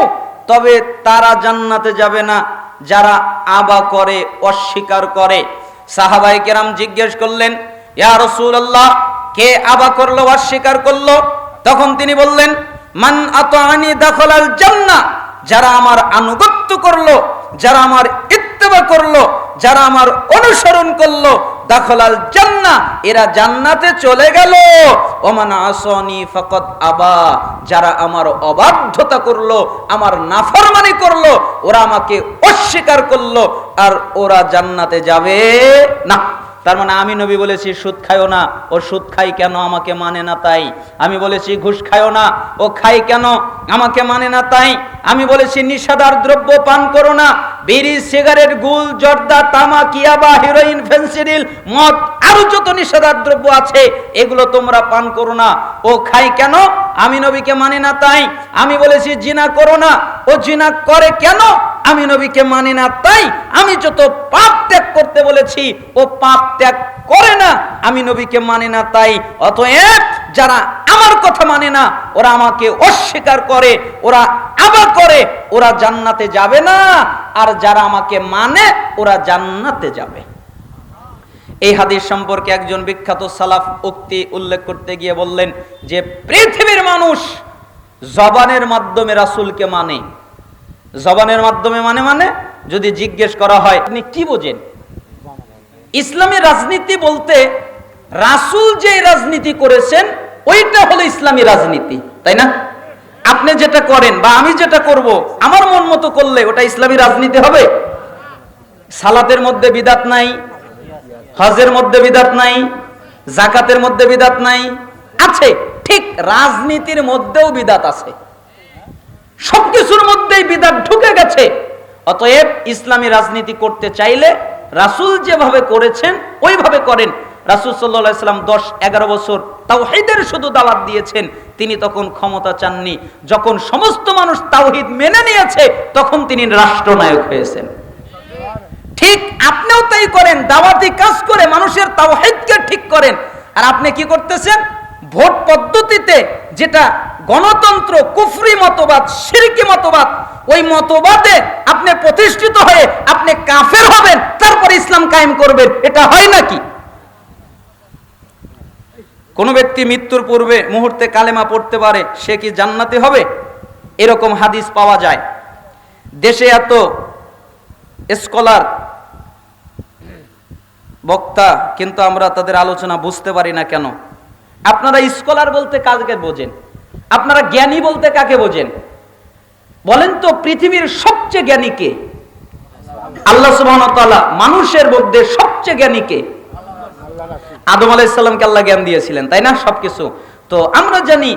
A: তবে তারা জান্নাতে যাবে না যারা আবা করে, অস্বীকার করে। সাহাবায়ে কেরাম জিজ্ঞেস করলেন, ইয়া রাসূলুল্লাহ, কে আবা করলো, অস্বীকার করলো? তখন তিনি বললেন, মান আতাআনি দাখালাল জান্নাহ। যারা আমার আনুগত্য করলো, যারা আমার ইত্তেবা করলো, যারা আমার অনুসরণ করলো, দাখালাল জান্নাহ, এরা জান্নাতে চলে গেল। ওমান আসানি ফাকাদ আবা। যারা আমার অবাধ্যতা করলো, আমার নাফরমানি করলো, ওরা আমাকে অস্বীকার করলো, আর ওরা জান্নাতে যাবে না। তার মানে আমি নবী বলেছি সুদ খায়ও না, ও সুদ খাই কেন, আমাকে মানে না তাই। আমি বলেছি ঘুষ খায়ও না, ও খাই কেন, আমাকে মানে না তাই। আমি বলেছি নিশাদার দ্রব্য পান করো না, বিড়ি, সিগারেট, গুল, জর্দা, তামাক, ইয়াবা, হেরোইন, ফেন্সিডিল, মদ, আরো যত নিশাদার দ্রব্য আছে এগুলো তোমরা পান করো না। ও খাই কেন, আমি নবীকে মানে না তাই। আমি বলেছি জিনা করো না, ও জিনা করে কেন, আমি নবীকে মানি না তাই। আমি যত পাপ ত্যাগ করতে বলেছি ও পাপ ত্যাগ করে না, আমি নবীকে মানি না তাই। অতএব যারা আমার কথা মানে না, ওরা আমাকে অস্বীকার করে, ওরা আবা করে, ওরা জান্নাতে যাবে না। আর যারা আমাকে মানে ওরা জান্নাতে যাবে। এই হাদিস সম্পর্কে একজন বিখ্যাত সালাফ উক্তি উল্লেখ করতে গিয়ে বললেন যে পৃথিবীর মানুষ জবানের মাধ্যমে রাসূলকে মানে। জবানের মাধ্যমে মানে যদি জিজ্ঞেস করা হয় আপনি কি বোঝেন? ইসলামী রাজনীতি বলতে রাসূল যে রাজনীতি করেছেন ওইটা হলো ইসলামী রাজনীতি, তাই না? আপনি যেটা করেন বা আমি যেটা করব আমার মন মতো করলে ওটা ইসলামী রাজনীতি হবে? সালাতের মধ্যে বিদআত নাই, হজের মধ্যে বিদআত নাই, যাকাতের মধ্যে বিদআত নাই, আছে। ঠিক রাজনীতির মধ্যেও বিদআত আছে, সবকিছুর মধ্যেই বিদআত ঢুকে গেছে। অতএব ইসলামী রাজনীতি করতে চাইলে রাসূল যেভাবে করেছেন ওইভাবে করেন। রাসূল সাল্লাল্লাহু আলাইহি সাল্লাম 10-11 বছর তাওহীদের শুধু দাওয়াত দিয়েছেন। তিনি তখন ক্ষমতা চাননি। যখন সমস্ত মানুষ তাওহীদ মেনে নিয়েছে তখন তিনি রাষ্ট্রনায়ক হয়েছেন। ঠিক আপনিও তাই করেন, দাওয়াতি কাজ করে মানুষের তাওহীদকে ঠিক করেন। আর আপনি কি করতেছেন? ভোট পদ্ধতিতে যেটা গণতন্ত্র, কুফরি মতবাদ, শিরকি মতবাদ, ওই মতবাদে আপনি প্রতিষ্ঠিত হয়ে আপনি কাফের হবেন, তারপর ইসলাম কায়েম করবেন, এটা হয় নাকি? কোন ব্যক্তি মৃত্যুর পূর্বে মুহূর্তে কালেমা পড়তে পারে, সে কি জান্নাতি হবে? এরকম হাদিস পাওয়া যায়। দেশে এত স্কলার, বক্তা, কিন্তু আমরা তাদের আলোচনা বুঝতে পারি না কেন? আপনারা স্কলার বলতে কাকে বোঝেন? আপনারা জ্ঞানী বলতে কাকে বোঝেন? বলেন তো, পৃথিবীর সবচেয়ে জ্ঞানী কে? আল্লাহ সুবহানাহু ওয়া তাআলা। মানুষের মধ্যে সবচেয়ে জ্ঞানী কে? আদম আলাইহিস সালামকে আল্লাহ জ্ঞান দিয়েছিলেন, তাই না? সবকিছু তো আমরা জানি।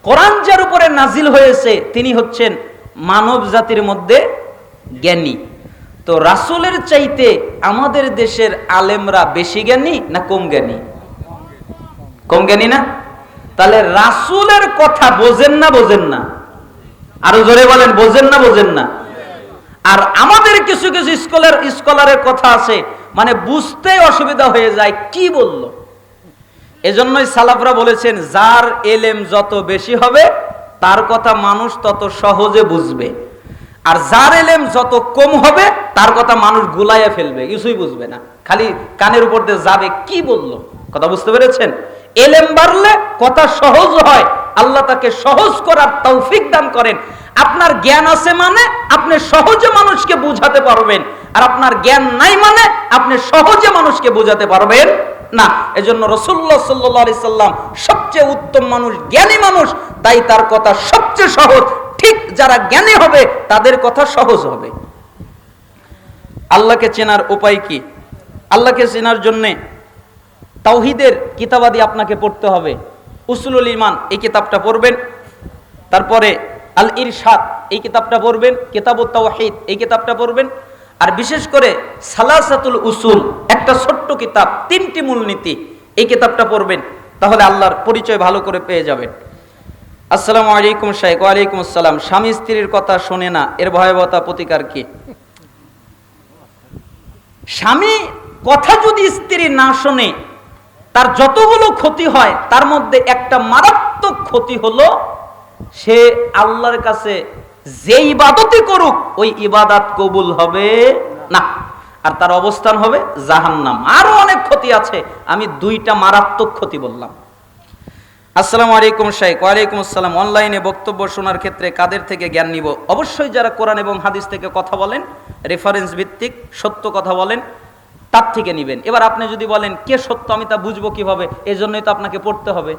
A: কোরআন যার উপরে নাজিল হয়েছে তিনি হচ্ছেন মানব জাতির মধ্যে জ্ঞানী। তো রাসূলের চাইতে আমাদের দেশের আলেমরা বেশি জ্ঞানী না কম জ্ঞানী? কম জ্ঞানী না? তাহলে রাসূলের কথা বোঝেন না? বোঝেন না? আরো জোরে বলেন, বোঝেন না? বোঝেন না? আর আমাদের কিছু কিছু স্কলারের কথা আছে, মানে বুঝতে অসুবিধা হয়ে যায়, কি বলল। এজন্যই সালাফরা বলেছেন, যার এলেম যত বেশি হবে তার কথা মানুষ তত সহজে বুঝবে, আর যার এলেম যত কম হবে তার কথা মানুষ গুলাইয়া ফেলবে, কিছুই বুঝবে না, খালি কানের উপর দিয়ে যাবে, কি বলল। কথা বুঝতে পেরেছেন? এলেম বাড়লে কথা সহজ হয়, আল্লাহ তাকে সহজ করার তৌফিক দান করেন। আপনার জ্ঞান আছে মানে আপনি সহজে মানুষকে বোঝাতে পারবেন, আর আপনার জ্ঞান নাই মানে আপনি সহজে মানুষকে বোঝাতে পারবেন না। এজন্য রাসূলুল্লাহ সাল্লাল্লাহু আলাইহি সাল্লাম সবচেয়ে উত্তম মানুষ, জ্ঞানী মানুষ, তাই তার কথা সবচেয়ে সহজ। ঠিক যারা জ্ঞানী হবে তাদের কথা সহজ হবে। আল্লাহকে চেনার উপায় কি? আল্লাহকে চেনার জন্য তাওহীদের কিতাবাদি আপনাকে পড়তে হবে। উসুলুল ঈমান এই কিতাবটা পড়বেন, তারপরে আল ইরশাদ এই কিতাবটা পড়বেন, কিতাবুত তাওহীদ এই কিতাবটা পড়বেন, আর বিশেষ করে সালাসাতুল উসুল একটা ছোট্ট কিতাব, 3টি মূলনীতি, এই কিতাবটা পড়বেন, তাহলে আল্লাহর পরিচয় ভালো করে পেয়ে যাবেন। আসসালামু আলাইকুম শাইখ। ওয়ালাইকুম আসসালাম। স্বামী স্ত্রীর কথা শোনে না, এর ভয়াবহতা প্রতিকার কি? স্বামী কথা যদি স্ত্রী না শোনে, তার যতগুলো ক্ষতি হয় তার মধ্যে একটা মারাত্মক ক্ষতি হলো সে আল্লাহর কাছে যে ইবাদতই করুক ওই ইবাদত কবুল হবে না, আর তার অবস্থান হবে জাহান্নাম। আরো অনেক ক্ষতি আছে, আমি 2টা মারাত্মক ক্ষতি বললাম। আসসালামু আলাইকুম শাইখ। ওয়ালাইকুম আসসালাম। অনলাইনে বক্তব্য শোনার ক্ষেত্রে কাদের থেকে জ্ঞান নিব? অবশ্যই যারা কোরআন এবং হাদিস থেকে কথা বলেন, রেফারেন্স ভিত্তিক সত্য কথা বলেন, তার থেকে নিবেন। এবার আপনি যদি বলেন কে সত্য আমি তা বুঝবো কিভাবে? এজন্যই তো আপনাকে পড়তে হবে।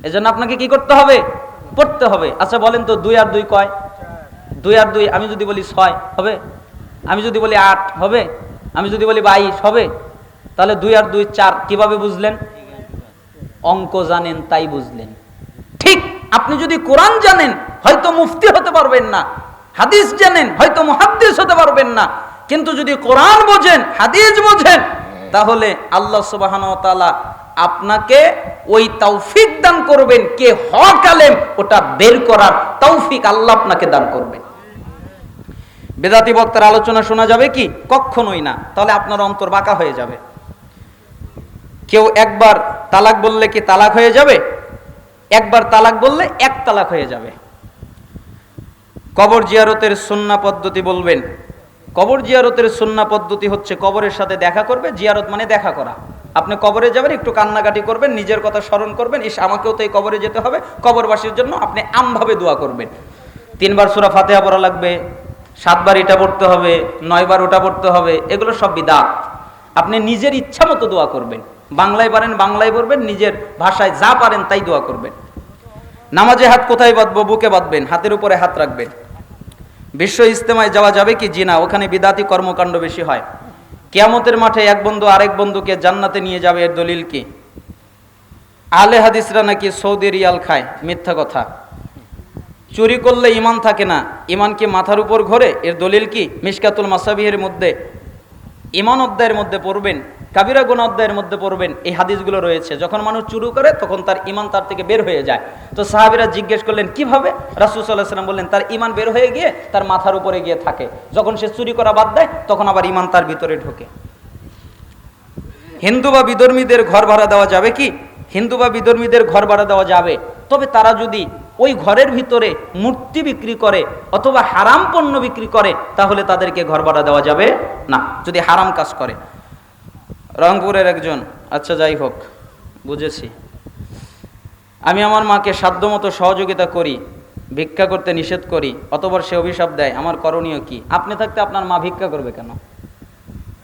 A: এজন্য আপনাকে কি করতে হবে? পড়তে হবে। আচ্ছা বলেন তো 2 আর 2 কয়? 2 আর 2 আমি যদি বলি 6 হবে, আমি যদি বলি 8 হবে, আমি যদি বলি 22 হবে, তাহলে 2 আর 2 4 কিভাবে বুঝলেন? অঙ্ক জানেন তাই বুঝলেন। ঠিক আপনি যদি কোরআন জানেন হয়তো মুফতি হতে পারবেন না, হাদিস জানেন হয়তো মুহাদ্দিস হতে পারবেন না, কিন্তু যদি কোরআন বোঝেন, হাদিস বোঝেন, তাহলে আল্লাহ সুবহানাহু ওয়া তাআলা আপনাকে ওই তৌফিক দান করবেন, কে হক আলেম ওটা বের করার তৌফিক আল্লাহ আপনাকে দান করবেন। বেদাতি বক্তার আলোচনা শোনা যাবে কি? কখনোই না, তাহলে আপনার অন্তর বাঁকা হয়ে যাবে। কেউ একবার তালাক বললে কি তালাক হয়ে যাবে? একবার তালাক বললে 1 তালাক হয়ে যাবে। কবর জিয়ারতের সুন্নাহ পদ্ধতি বলবেন। কবর জিয়ারতের সুন্নাহ পদ্ধতি হচ্ছে কবরের সাথে দেখা করবে। জিয়ারত মানে দেখা করা। আপনি কবরে যাবেন, একটু কান্নাকাটি করবেন, নিজের কথা স্মরণ করবেন, ইস আমাকেও তো এই কবরে যেতে হবে, কবরবাসীর জন্য আপনি আমভাবে দোয়া করবেন। 3 বার সূরা ফাতিহা পড়া লাগবে, 7 বার এটা পড়তে হবে, 9 বার ওটা পড়তে হবে, এগুলো সব বিদআত। আপনি নিজের ইচ্ছা মতো দোয়া করবেন, বাংলায় পারেন বাংলায় পড়বেন, নিজের ভাষায় যা পারেন তাই দোয়া করবেন। নামাজে হাত কোথায় বাঁধবো? বুকে বাঁধবেন, হাতের উপরে হাত রাখবেন। বিশ্ব ইজতেমায় যাওয়া যাবে কি? জি না, ওখানে বিদাতি কর্মকাণ্ড বেশি হয়। কিয়ামতের মাঠে এক বন্ধু আরেক বন্ধুকে জান্নাতে নিয়ে যাবে, এর দলিল কি? আহলে হাদিসরা নাকি সৌদি রিয়াল খায়, মিথ্যা কথা। চুরি করলে ঈমান থাকে না, ঈমান কি মাথার উপর ঘোরে? এর দলিল কি? মিশকাতুল মাসাবিহের মধ্যে ঈমান অধ্যায়ের মধ্যে পড়বেন, কাবিরা গুনাহ অধ্যায়ের মধ্যে পড়বেন, এই হাদিসগুলো রয়েছে। যখন মানুষ চুরি করে তখন তার ঈমান তার থেকে বের হয়ে যায়। তো সাহাবীরা জিজ্ঞেস করলেন কিভাবে? রাসূল সাল্লাল্লাহু আলাইহি ওয়াসাল্লাম বললেন তার ঈমান বের হয়ে গিয়ে তার মাথার উপরে গিয়ে থাকে। যখন সে চুরি করা বাদ দেয় তখন আবার ঈমান তার ভিতরে ঢোকে। হিন্দু বা বিধর্মীদের ঘর ভাড়া দেওয়া যাবে কি? হিন্দু বা বিধর্মীদের ঘর ভাড়া দেওয়া যাবে, তবে তারা যদি ওই ঘরের ভিতরে মূর্তি বিক্রি করে অথবা হারাম পণ্য বিক্রি করে তাহলে তাদেরকে ঘর ভাড়া দেওয়া যাবে না, যদি হারাম কাজ করে। রংপুরের একজন, আচ্ছা যাই হোক, বুঝেছি। আমি আমার মাকে সাধ্যমতো সহযোগিতা করি, ভিক্ষা করতে নিষেধ করি, অতঃপর সে অভিশাপ দেয়, আমার করণীয় কি? আপনি থাকতে আপনার মা ভিক্ষা করবে কেন?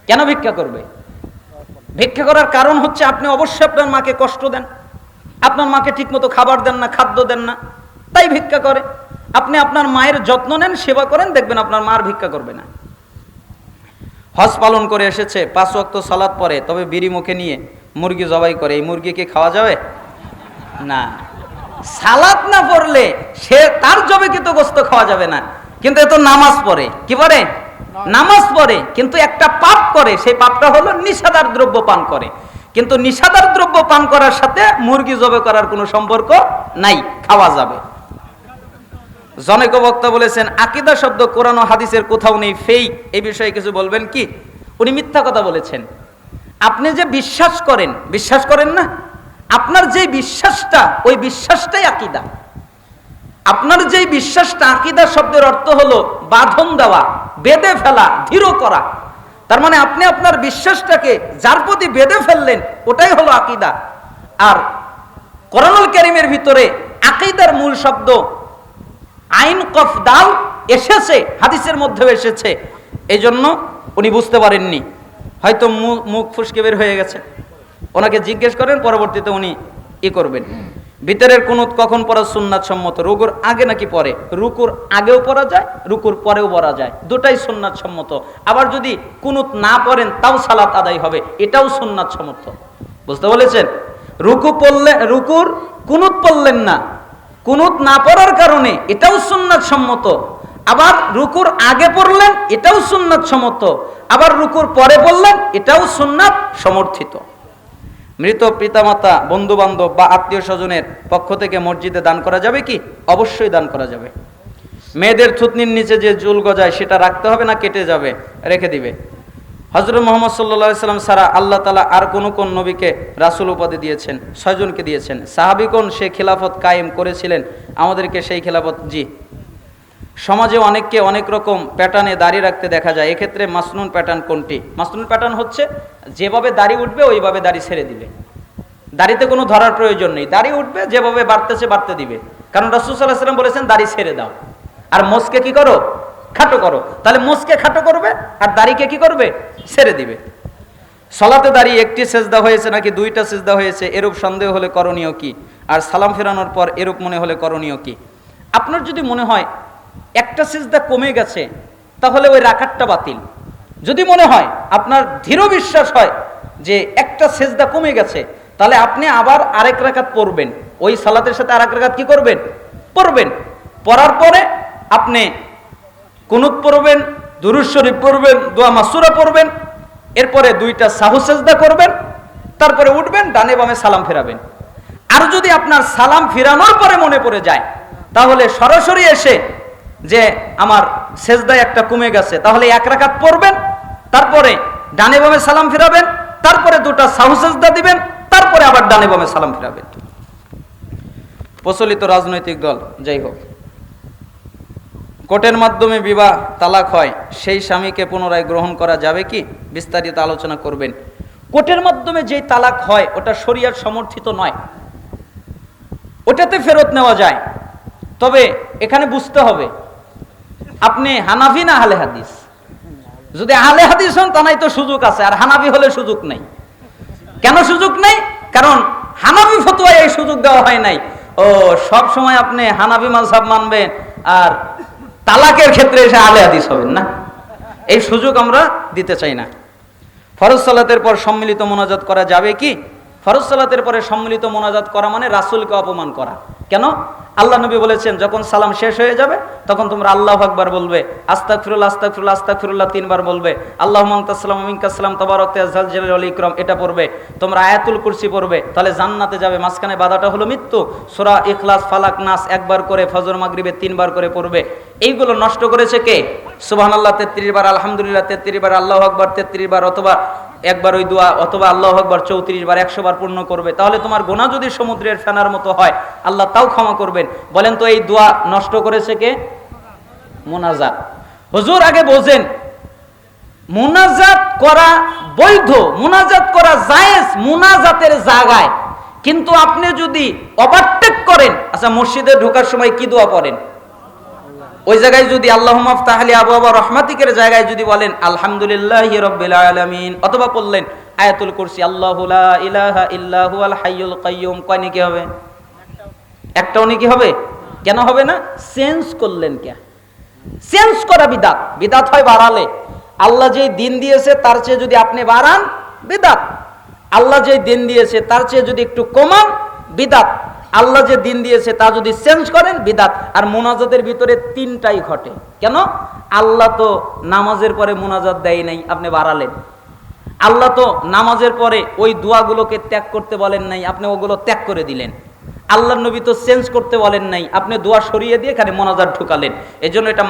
A: কেন ভিক্ষা করবে? ভিক্ষা করার কারণ হচ্ছে আপনি অবশ্যই আপনার মাকে কষ্ট দেন, আপনার মাকে ঠিকমতো খাবার দেন না, খাদ্য দেন না, তাই ভিক্ষা করে। আপনি আপনার মায়ের যত্ন নেন, সেবা করেন, দেখবেন আপনার মা আর ভিক্ষা করবে না। হজ পালন করে এসেছে, 5 ওয়াক্ত সালাত পড়ে, তবে বিড়ি মুখে নিয়ে মুরগি জবাই করে, এই মুরগি কি খাওয়া যাবে? না। সালাত না পড়লে সে তার জবাইকৃত গোশত খাওয়া যাবে না, কিন্তু এ তো নামাজ পড়ে। কি পড়ে? নামাজ পড়ে, কিন্তু একটা পাপ করে, সেই পাপটা হলো নিষেধার দ্রব্য পান করে। কিন্তু নিষেধার দ্রব্য পান করার সাথে মুরগি জবাই করার কোনো সম্পর্ক নাই, খাওয়া যাবে। জনৈক বক্তা বলেছেন, আকীদা শব্দ কোরআন ও হাদিসের কোথাও নেই, ফেক। এই বিষয়ে কিছু বলবেন কি? উনি মিথ্যা কথা বলেছেন। আপনি যে বিশ্বাস করেন না, আপনার যে বিশ্বাসটা, ওই বিশ্বাসটাই আকীদা। আপনার যে বিশ্বাসটা, আকীদা শব্দের অর্থ হলো বাঁধন দেওয়া, বেঁধে ফেলা, দৃঢ় করা। তার মানে আপনি আপনার বিশ্বাসটাকে যার প্রতি বেঁধে ফেললেন, ওটাই হলো আকীদা। আর কোরআনুল কারীমের ভিতরে আকীদার মূল শব্দ আইন কফ দাল এসেছে, হাদিসের মধ্যেও এসেছে। এই জন্য উনি বুঝতে পারেননি, হয়তো মুখ ফুসকে বের হয়ে গেছে। ওনাকে জিজ্ঞেস করেন, পরবর্তীতে উনি করবেন। ভিতরের কুনুত কখন পড়া সুন্নাত সম্মত? রুকুর আগে নাকি পরে? রুকুর আগেও পড়া যায়, রুকুর পরেও পড়া যায়, দুটাই সুন্নাত সম্মত। আবার যদি কুনুত না পড়েন তাও সালাত আদায় হবে, এটাও সুন্নাত সম্মত। বুঝতে বলেছেন? রুকু পড়লে, রুকুর কুনুত পড়লেন না, কুনুত না পড়ার কারণে এটাও সুন্নাত সম্মত। আবার রুকুর আগে পড়লেন, এটাও সুন্নাত সম্মত। আবার রুকুর পরে পড়লেন, এটাও সুন্নাত সমর্থিত। মৃত পিতামাতা, বন্ধু বান্ধব বা আত্মীয় স্বজনের পক্ষ থেকে মসজিদে দান করা যাবে কি? অবশ্যই দান করা যাবে। মেয়েদের থুতনির নিচে যে চুল গজায় সেটা রাখতে হবে না কেটে যাবে? রেখে দিবে। হযরত মুহাম্মদ সাল্লাল্লাহু আলাইহি সাল্লাম ছাড়া আল্লাহ তাআলা আর কোন নবীকে রাসূল উপাধি দিয়েছেন? 6 জনকে দিয়েছেন। সাহাবীগণ সে খিলাফত কায়েম করেছিলেন, আমাদেরকে সেই খিলাফত। জি। সমাজে অনেককে অনেক রকম প্যাটার্নে দাড়ি রাখতে দেখা যায়, এক্ষেত্রে মাসনুন প্যাটার্ন কোনটি? মাসনুন প্যাটার্ন হচ্ছে যেভাবে দাড়ি উঠবে ওইভাবে দাড়ি ছেড়ে দিবে, দাড়িতে কোনো ধরার প্রয়োজন নেই, দাড়ি উঠবে যেভাবে বাড়তেছে বাড়তে দিবে। কারণ রাসূল সাল্লাল্লাহু আলাইহি ওয়াসাল্লাম বলেছেন দাড়ি ছেড়ে দাও, আর মোচকে কি করো? খাটো করো। তাহলে মোচকে খাটো করবে আর দাড়িকে কি করবে? ছেড়ে দিবে। সালাতে দাঁড়িয়ে একটি সেজদা হয়েছে নাকি 2টা সেজদা হয়েছে, এরূপ সন্দেহ হলে করণীয় কি? আর সালাম ফেরানোর পর এরূপ মনে হলে করণীয় কি? আপনার যদি মনে হয় একটা সিজদা কমে গেছে, তাহলে ওই রাকাতটা বাতিল। যদি মনে হয়, আপনার দৃঢ় বিশ্বাস হয় যে একটা সিজদা কমে গেছে, তাহলে আপনি আবার আরেক রাকাত পড়বেন, ওই সালাতের সাথে আরেক রাকাত কি করবেন? পড়বেন। পড়ার পরে আপনি কুনুত পড়বেন, দুরূদ শরীফ পড়বেন, দোয়া মাসুরা পড়বেন, এরপরে 2টা সাহু সিজদা করবেন, তারপরে উঠবেন, ডানে বামে সালাম ফেরাবেন। আর যদি আপনার সালাম ফেরানোর পরে মনে পড়ে যায়, তাহলে সরাসরি এসে যে আমার সেজদায় একটা কমে গেছে, তাহলে 1 রাকাত পড়বেন, তারপরে ডানে বামে সালাম ফেরাবেন, তারপরে 2টা সাহু সিজদা দিবেন, তারপরে আবার ডানে বামে সালাম ফেরাবেন। প্রচলিত রাজনৈতিক দল, যাই হোক, কোর্টের মাধ্যমে বিবাহ তালাক হয়, সেই স্বামীকে পুনরায় গ্রহণ করা যাবে কি? বিস্তারিত আলোচনা করবেন। কোর্টের মাধ্যমে যেই তালাক হয় ওটা শরীয়ত সমর্থিত নয়, ওটাতে ফেরত নেওয়া যায়। তবে এখানে বুঝতে হবে আপনি হানাফি না আহলে হাদিস। যদি আহলে হাদিস হন তা নাই তো সুযোগ আছে, আর হানাফি হলে সুযোগ নেই। কেন সুযোগ নেই? কারণ হানাফি ফতোয়ায় এই সুযোগ দেওয়া হয় নাই। ও সব সময় আপনি হানাফি মাযহাব মানবেন আর তালাকের ক্ষেত্রে এসে আহলে হাদিস হবেন না, এই সুযোগ আমরা দিতে চাই না। ফরজ সালাতের পর সম্মিলিত মোনাজাত করা যাবে কি? ফরজ সালাতের পরে সম্মিলিত মোনাজাত করা মানে রাসূলকে অপমান করা। কেন? আল্লাহ নবী বলেছেন, যখন সালাম শেষ হয়ে যাবে তখন তোমরা আল্লাহু আকবার বলবে, আস্তাগফিরুল্লাহ আস্তাগফিরুল্লাহ আস্তাগফিরুল্লাহ 3 বার বলবে, আল্লাহুম্মা আনতাস সালামু ওয়া মিনকাস সালাম তাবারাকতা ইয়া যাল জালালি ওয়াল ইকরাম, এটা পড়বে। তোমরা আয়াতুল কুরসি পড়বে, তাহলে জান্নাতে যাবে। মাঝখানে বাধাটা হলো মৃত্যু। সূরা ইখলাস, ফালাক, নাস একবার করে, ফজর মাগরিবে 3 বার করে পড়বে। এইগুলো নষ্ট করেছে কে? সুবহানাল্লাহ 33 বার, আলহামদুলিল্লাহ 33 বার, আল্লাহু আকবার 33 বার, অথবা একবার ওই দোয়া অথবা আল্লাহু আকবার 34 বার 100 বার পূর্ণ করবে, তাহলে তোমার গুনাহ যদি সমুদ্রের ফেনার মতো হয় আল্লাহ তাও ক্ষমা করবেন। বলেন তো এই দোয়া নষ্ট করেছে কে? মুনাজাত। হুজুর আগে বোঝেন, মুনাজাত করা বৈধ, মুনাজাত করা জায়েজ মুনাজাতের জায়গায়, কিন্তু আপনি যদি ওভারটেক করেন, আচ্ছা মসজিদে ঢোকার সময় কি দোয়া পড়েন? ওই জায়গায় যদি আল্লাহুম্মা আফতাহ লি আবওয়াবা রাহমাতিকের জায়গায় যদি বলেন আলহামদুলিল্লাহি রাব্বিল আলামিন, অথবা বললেন আয়াতুল কুরসি আল্লাহু লা ইলাহা ইল্লা হুয়াল হাইয়ুল কাইয়্যুম, কয় নাকি হবে? একটাও নাকি হবে? কেন হবে না? চেঞ্জ করলেন কেন? চেঞ্জ করা বিদাত। বিদাত হয় বাড়ালে। আল্লাহ যে দিন দিয়েছে তার চেয়ে যদি আপনি বাড়ান বিদাত, আল্লাহ যে দিন দিয়েছে তার চেয়ে যদি একটু কমান বিদাত, আল্লাহ যে দিন দিয়েছে তা যদি চেঞ্জ করেন বিদাত। আর মুনাজাতের ভিতরে তিনটাই ঘটে। কেন? আল্লাহ তো নামাজের পরে মুনাজাত দেয় নাই, আপনি বাড়ালেন। আল্লাহ তো নামাজের পরে ওই দোয়াগুলোকে ত্যাগ করতে বলেন নাই, আপনি ওগুলো ত্যাগ করে দিলেন। আল্লাহর নবী তো চেঞ্জ করতে বলেন নাই, আপনি দোয়া সরিয়ে দিয়ে এখানে মুনাজাত ঢুকালেন। এজন্য এটা